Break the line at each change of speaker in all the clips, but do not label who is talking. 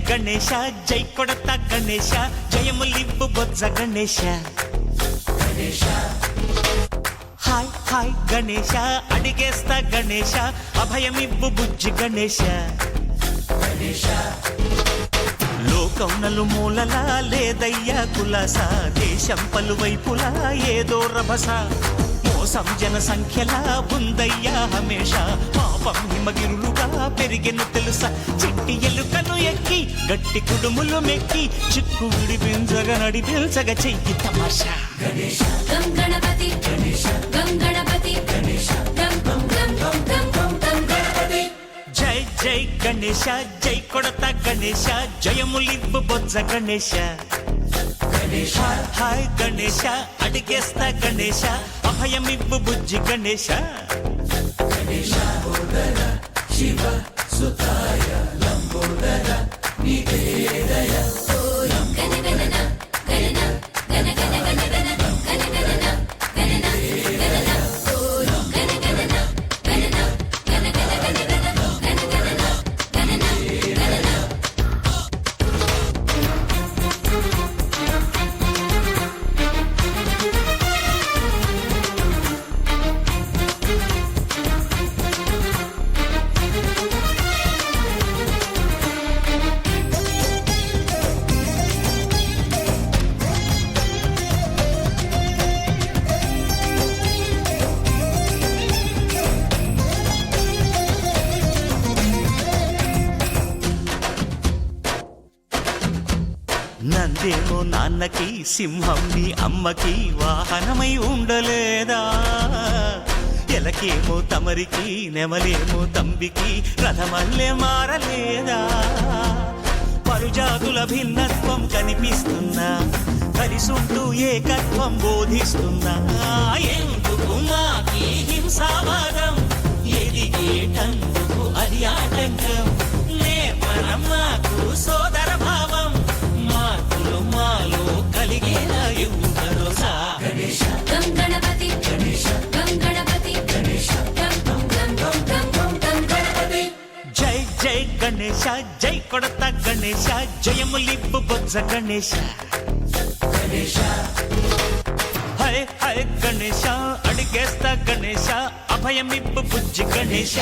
గణేశ జై కొడత గణేశ జయములివ్వు బొజ్జ Ganesha hi hi Ganesha అడిగేస్తా Ganesha అభయమివ్వు బుజ్జి గణేశ లోకం నలుమూలలా లేదయ్యా కులాస దేశం పలువైపులా ఏదో రభస మోసం జన సంఖ్యలా ఉందయ్యా హమేష పాపం హిమగిరులుగా పెరిగెను తెలుసా చిట్టి ఎలుకను ఎక్కి గట్టి కుడుములు మెక్కి చిక్కు విడిపించగ నడిపించగ చెయ్యి తమాషా
గం గణపతి గం గణపతి గణపతి
జై జై గణేశ జై కొడత గణేశ జయములివ్వు బొజ్జ గణేశ హాయ్ గణేశ అడిగేస్తా గణేశ అభయమివ్వు బుజ్జి గణేశ
శివ సుతాయ లంబోదర నివేదయ
నందేమో నాన్నకి సింహం నీ అమ్మకి వాహనమై ఉండలేదా ఎలకేమో తమరికి నెమలేమో తంబికి రథమల్లే మారలేదా పరుజాతుల భిన్నత్వం కనిపిస్తున్నా కలిసుంటూ ఏకత్వం బోధిస్తున్నా ఎందుకు మాకి హింసావాదం ఎదిగేటందుకు అది ఆటంకం నేర్పరం మాకు సోదర భావం మార్పులు మాలో కలిగేలా ఇవ్వు భరోసా
గం గణపతి గం గణపతి
గణపతి
జై జై గణేశ జై కొడత గణేశ జయములివ్వు బొజ్జ గణేశ హై హై గణేశ అడిగేస్తా గణేశ అభయమివ్వు బుజ్జి గణేశ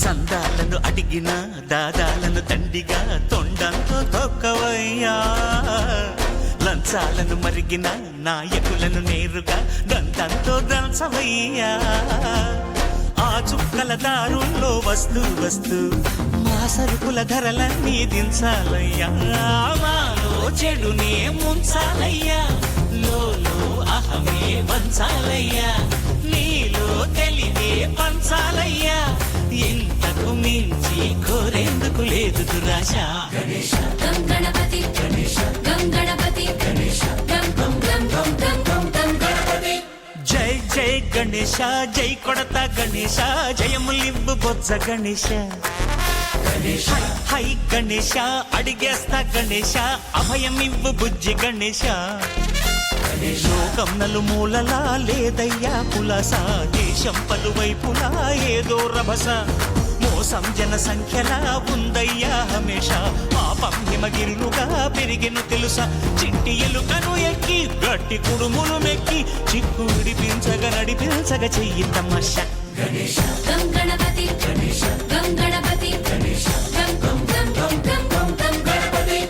సందాలను అడిగిన దాదాలను తండిగా తొండంతో తొక్కవయ్యా లంచాలను మరిగిన నాయకులను నేరుగా దంతంతో దంచవయ్యా ఆ చుక్కల దారుల్లో వస్తూ వస్తూ మా సరుకుల ధరలన్నీ దించాలయ్యా మాలో చెడునే ముంచాలయ్యా లోలో అహమే పంచాలయ్యా నీలో తెలివే పంచాలయ్యా ఇంతకు మించి కోరేందుకు లేదు దురాశ
గం గణపతి గం గణపతి
గణపతి
జై జై గణేశ జై కొడత గణేశ జయములివ్వు బొజ్జ గణేశ హై గణేశ అడిగేస్తా గణేశ అభయమివ్వు బుజ్జి గణేశ లోకం నలుమూలలా లేదయ్యా కులాస దేశం పలువైపులా ఏదో రభస మోసం జన సంఖ్యలా ఉందయ్యా హమేష పాపం హిమగిరులుగా పెరిగెను తెలుసా చిట్టి ఎలుకను ఎక్కి గట్టి కుడుములు మెక్కి చిక్కు విడిపించగ నడిపించగ చెయ్యి తమాషా
గం గణపతి గం గణపతి
గణపతి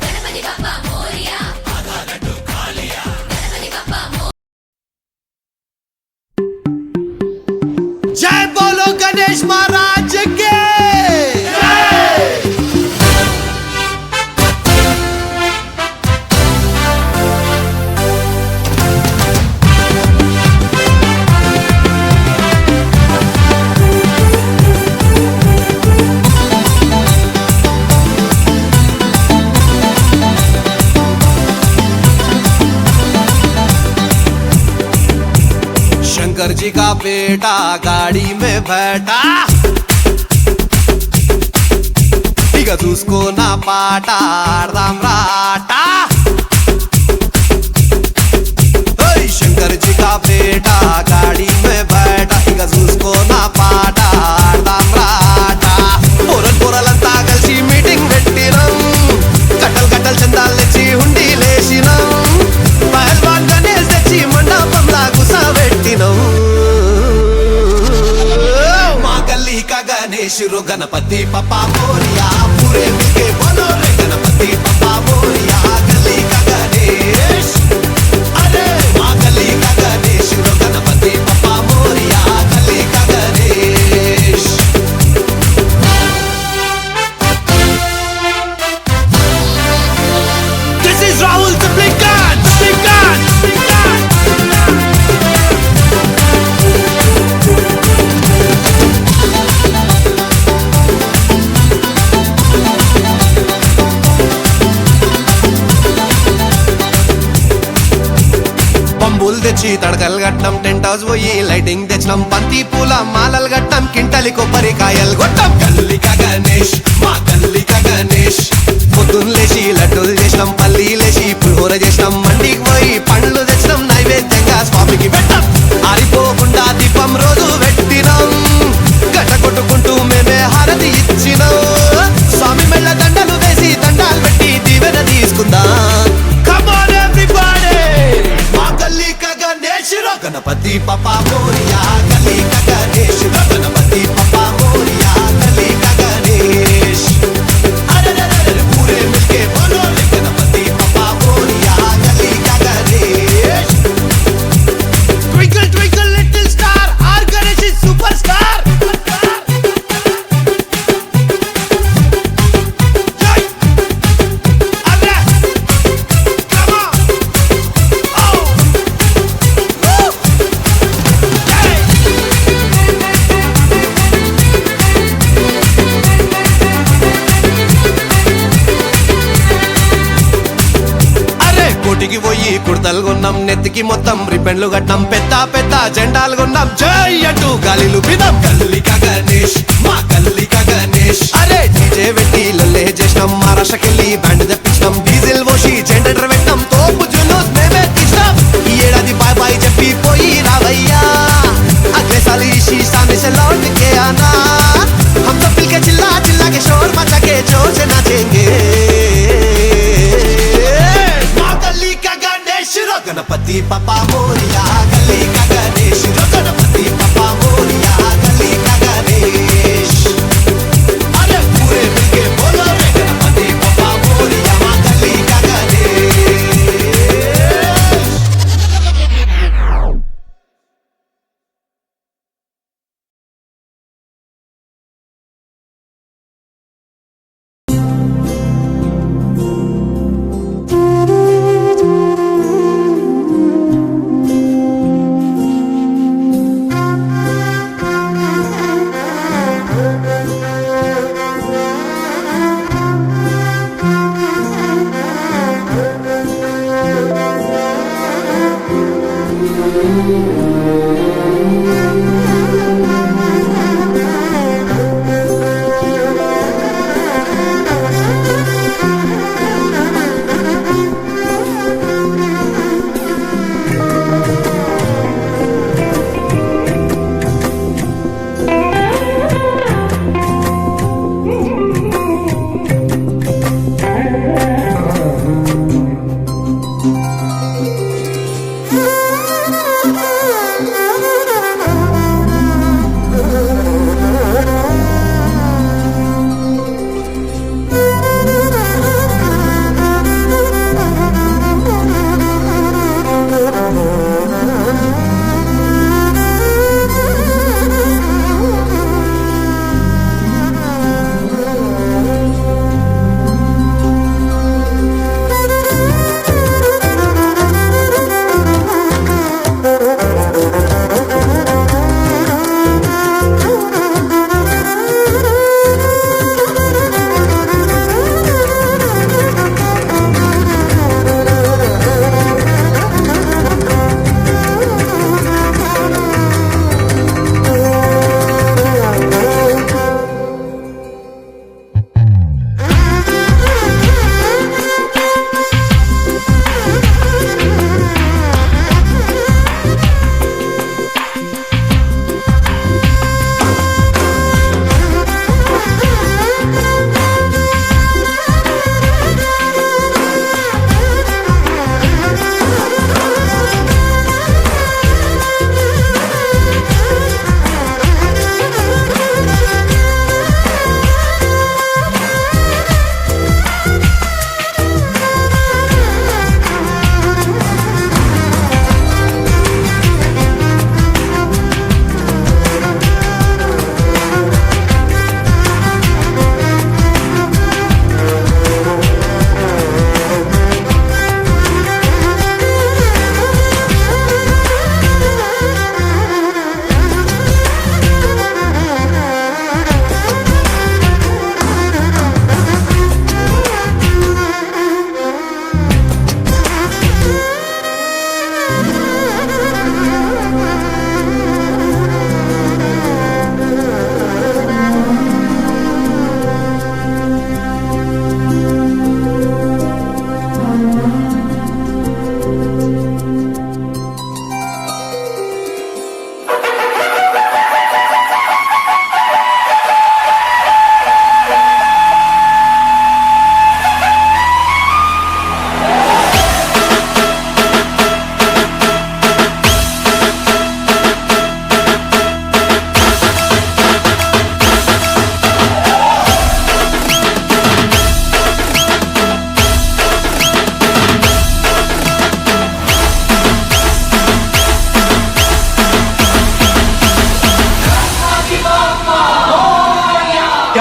గణపతి బప్పా మోరియా గణపతి బప్పా
जय बोलो गणेश महाराज के शंकर जी का बेटा गाड़ी में बैठा ఇక చూసుకో నా పాట ఆడదాం రాటా शंकर जी का बेटा गाड़ी में बैठा ఇక చూసుకో నా పాట ఆడదాం రాటా పొరలంతా కలిసి మీటింగ్ పెట్టినాం కట్టలు కట్టలు చందాలు తెచ్చి హుండీ లేసినాం పహల్వాన్ గణేష్ తెచ్చి మండపంలా గుసబెట్టినాం మా గల్లీ కా గణేష్ रो गणपति पप्पा मोरिया पूरे मिलके बोलो रे गणपति पप्पा मोरिया गली का गणेश अरे माँ गली का गणेश रो गणपति पप्पा मोरिया गली का Ganesh This is Rahul the Blinkan పంబులు తెచ్చి తడకలు కట్టినాం టెంట్ హౌస్ పోయి లైటింగ్ తెచ్చినాం బంతి పూల మాలలు కట్టాం కింటలి కొబ్బరికాయలు కొట్టాం గల్లికా గణేష్ మా గల్లికా గణేష్ పొద్దున్న లేచి లడ్డూలు చేసినాం పల్లీలేసి పులిహోర చేసినాం మండికి పోయి పండ్లు తెచ్చినాం నైవేద్యంగా స్వామికి పెట్టాం ఆరిపోకుండా దీపం రోజు పెట్టినాం గట్ట కొట్టుకుంటూ మేమే హారతి ఇచ్చినాం స్వామి మెళ్ళ దండలు వేసి దండాలు పెట్టి దీవెన తీసుకుందాం गणपति पप्पा मोरिया गली का गणेश गणपति पप्पा मोरिया गली का गणेश अरे पूरे मिलके बोलो रे गणपति पप्पा मोरिया गली का Ganesh Twinkle twinkle little star our Ganesh is superstar Jai Arre Come on Oh కోటికి పోయి కుర్తలు కొన్నాం నెత్తికి మొత్తం రిబ్బన్లు కట్టాం పెద్ద పెద్ద జెండాలు కొన్నాం జై అంటూ గాలిలు పిదాం గల్లికా గణేష్ మా గల్లికా గణేష్ అరే డీజే పెట్టి లల్లే చేసినాం మహారాష్ట్రకెళ్ళి బ్యాండ్ తెప్పించినాం డీజిల్ పోసి జెండర్ పెట్టాం తోపు జులూస్ మేమే తీసినాం ఈ ఏడాది బాయ్ బాయ్ చెప్పి పోయి రావయ్యా అగ్లే సాల్ ఇసి సామనే से लौट के आना हम सब मिलके चिल्ला चिल्ला के शोर मचा के जोर से नाचेंगे गणपति पप्पा मोरिया गली का गणेश गणपति पप्पा मोरिया गली का गणेश अरे पूरे मिलके बोलो रे गणपति पप्पा मोरिया गली का गणेश
Ah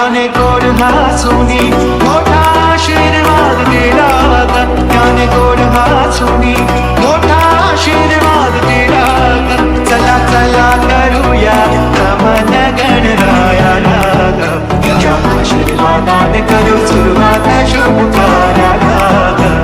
त्याने गोड हसूनी मोठा आशीर्वाद दिला ग त्याने गोड हसूनी मोठा आशीर्वाद दिला ग चला चला करूया नमन गणरायाला ग त्याच्या आशीर्वादाने करू सुरुवात शुभ कार्याला ग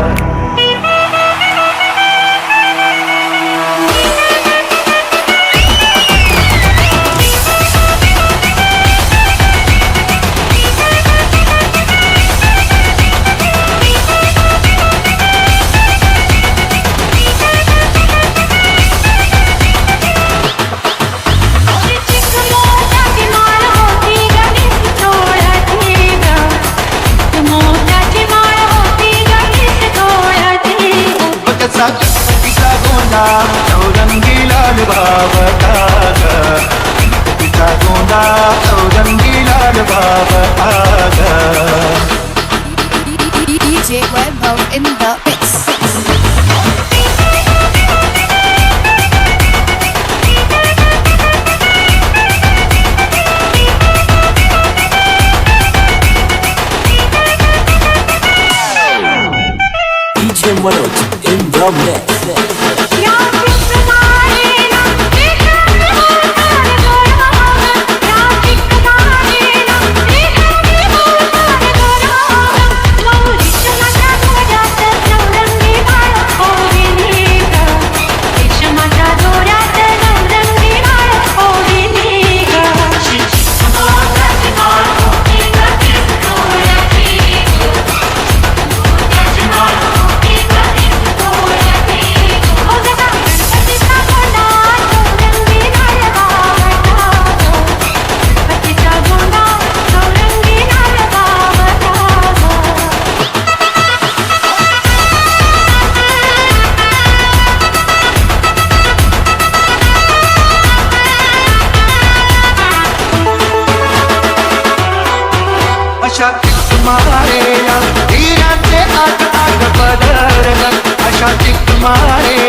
तिचा गोंडा चौरंगी लाल बाबा तिचा गोंडा चौरंगी लाल बाबा
DJ Webbo in the mix.
DJ Manoj in the mix.
अशा टिक मारेला हिराचे आठ आठ पदर अशा टिक मारे